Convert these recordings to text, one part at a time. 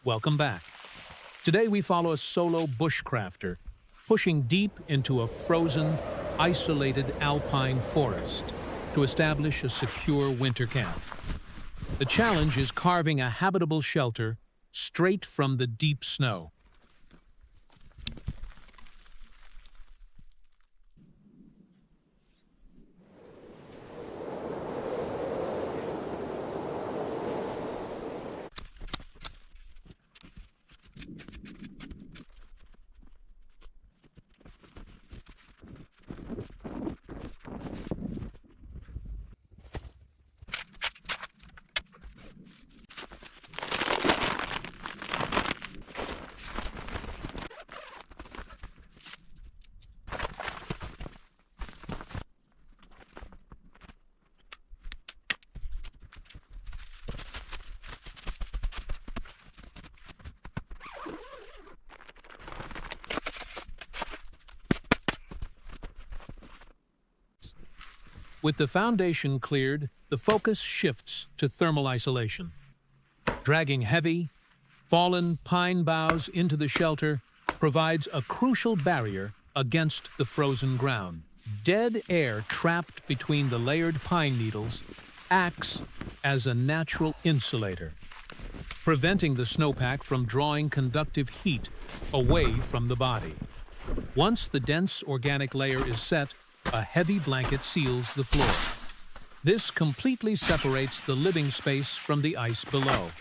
Welcome back. Today we follow a solo bushcrafter, pushing deep into a frozen, isolated alpine forest to establish a secure winter camp. The challenge is carving a habitable shelter straight from the deep snow. With the foundation cleared, the focus shifts to thermal isolation. Dragging heavy, fallen pine boughs into the shelter provides a crucial barrier against the frozen ground. Dead air trapped between the layered pine needles acts as a natural insulator, preventing the snowpack from drawing conductive heat away from the body. Once the dense organic layer is set, a heavy blanket seals the floor. This completely separates the living space from the ice below.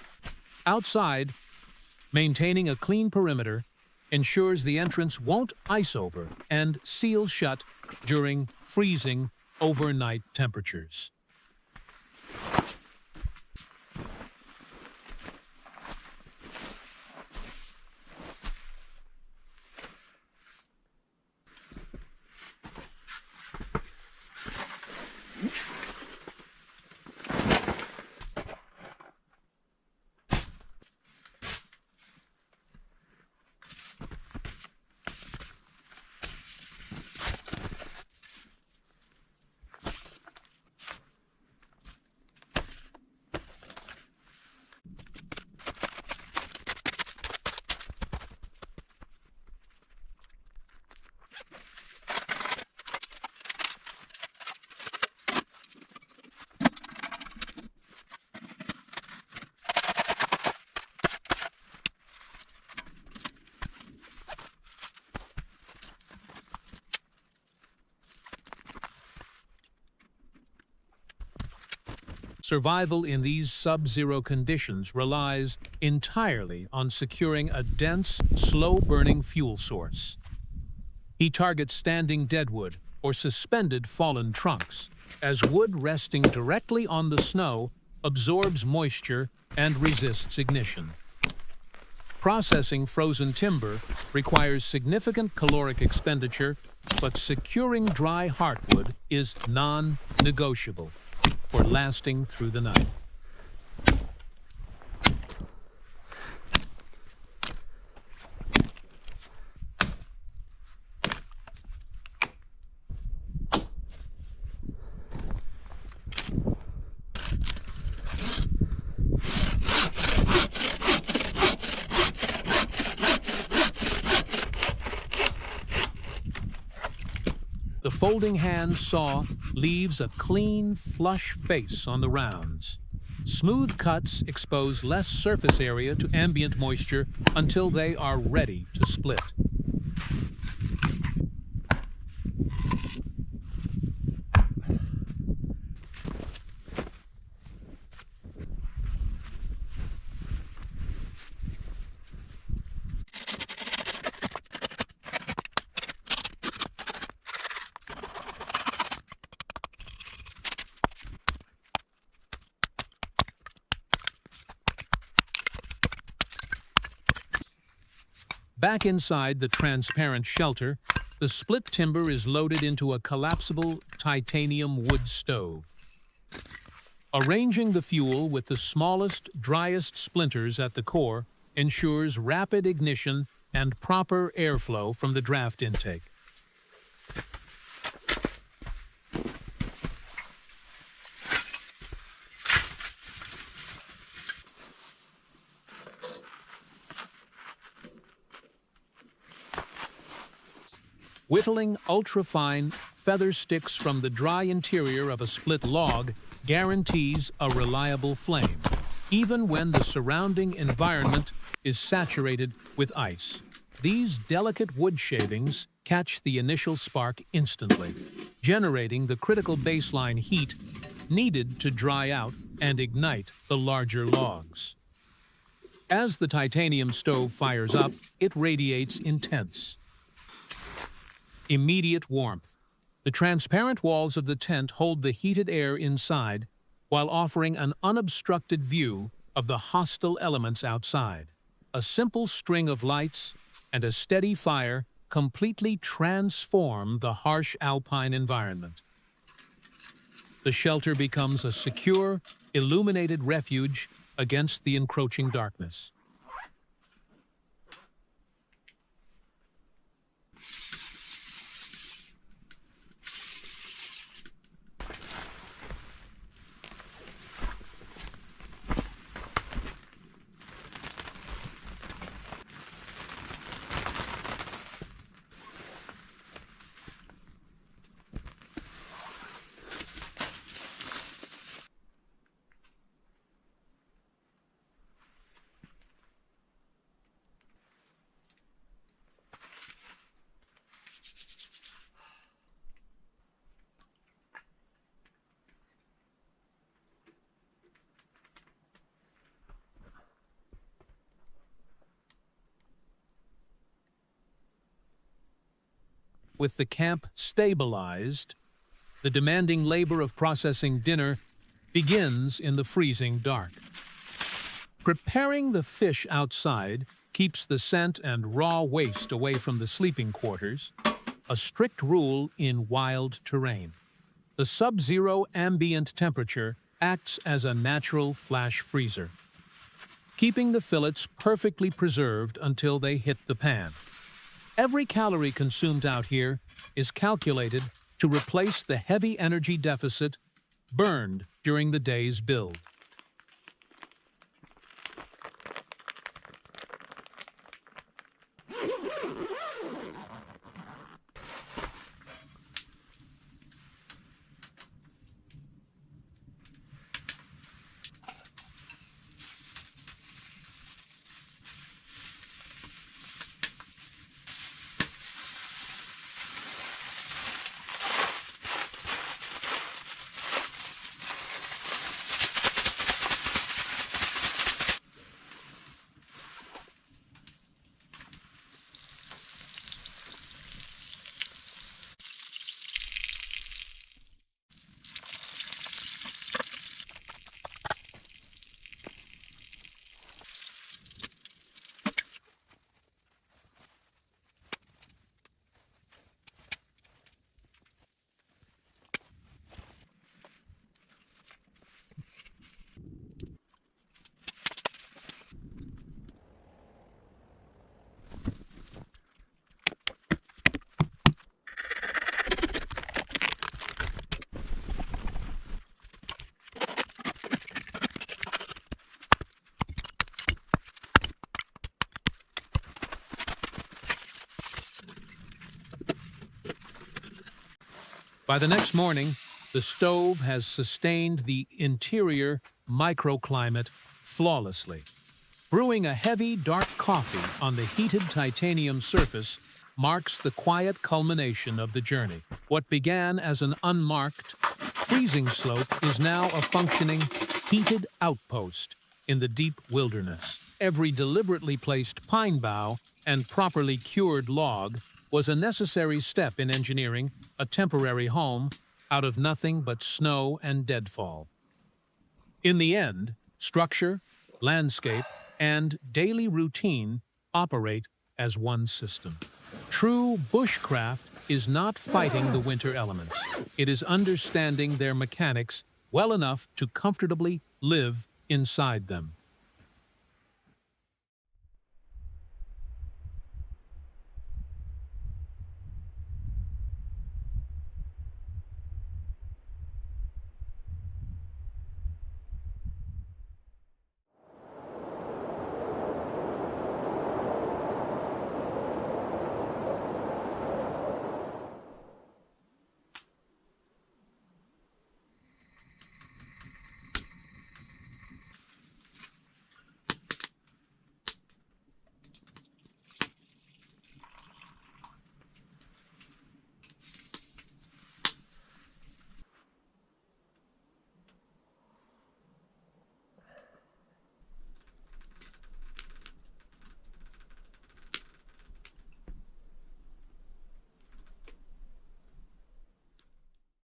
Outside, maintaining a clean perimeter ensures the entrance won't ice over and seal shut during freezing overnight temperatures. Survival in these sub-zero conditions relies entirely on securing a dense, slow-burning fuel source. He targets standing deadwood or suspended fallen trunks, as wood resting directly on the snow absorbs moisture and resists ignition. Processing frozen timber requires significant caloric expenditure, but securing dry heartwood is non-negotiable for lasting through the night. The folding hand saw leaves a clean, flush face on the rounds. Smooth cuts expose less surface area to ambient moisture until they are ready to split. Back inside the transparent shelter, the split timber is loaded into a collapsible titanium wood stove. Arranging the fuel with the smallest, driest splinters at the core ensures rapid ignition and proper airflow from the draft intake. Whittling ultrafine feather sticks from the dry interior of a split log guarantees a reliable flame, even when the surrounding environment is saturated with ice. These delicate wood shavings catch the initial spark instantly, generating the critical baseline heat needed to dry out and ignite the larger logs. As the titanium stove fires up, it radiates intense, immediate warmth. The transparent walls of the tent hold the heated air inside while offering an unobstructed view of the hostile elements outside. A simple string of lights and a steady fire completely transform the harsh alpine environment. The shelter becomes a secure, illuminated refuge against the encroaching darkness. With the camp stabilized, the demanding labor of processing dinner begins in the freezing dark. Preparing the fish outside keeps the scent and raw waste away from the sleeping quarters, a strict rule in wild terrain. The sub-zero ambient temperature acts as a natural flash freezer, keeping the fillets perfectly preserved until they hit the pan. Every calorie consumed out here is calculated to replace the heavy energy deficit burned during the day's build. By the next morning, the stove has sustained the interior microclimate flawlessly. Brewing a heavy, dark coffee on the heated titanium surface marks the quiet culmination of the journey. What began as an unmarked, freezing slope is now a functioning, heated outpost in the deep wilderness. Every deliberately placed pine bough and properly cured log was a necessary step in engineering a temporary home out of nothing but snow and deadfall. In the end, structure, landscape, and daily routine operate as one system. True bushcraft is not fighting the winter elements. It is understanding their mechanics well enough to comfortably live inside them.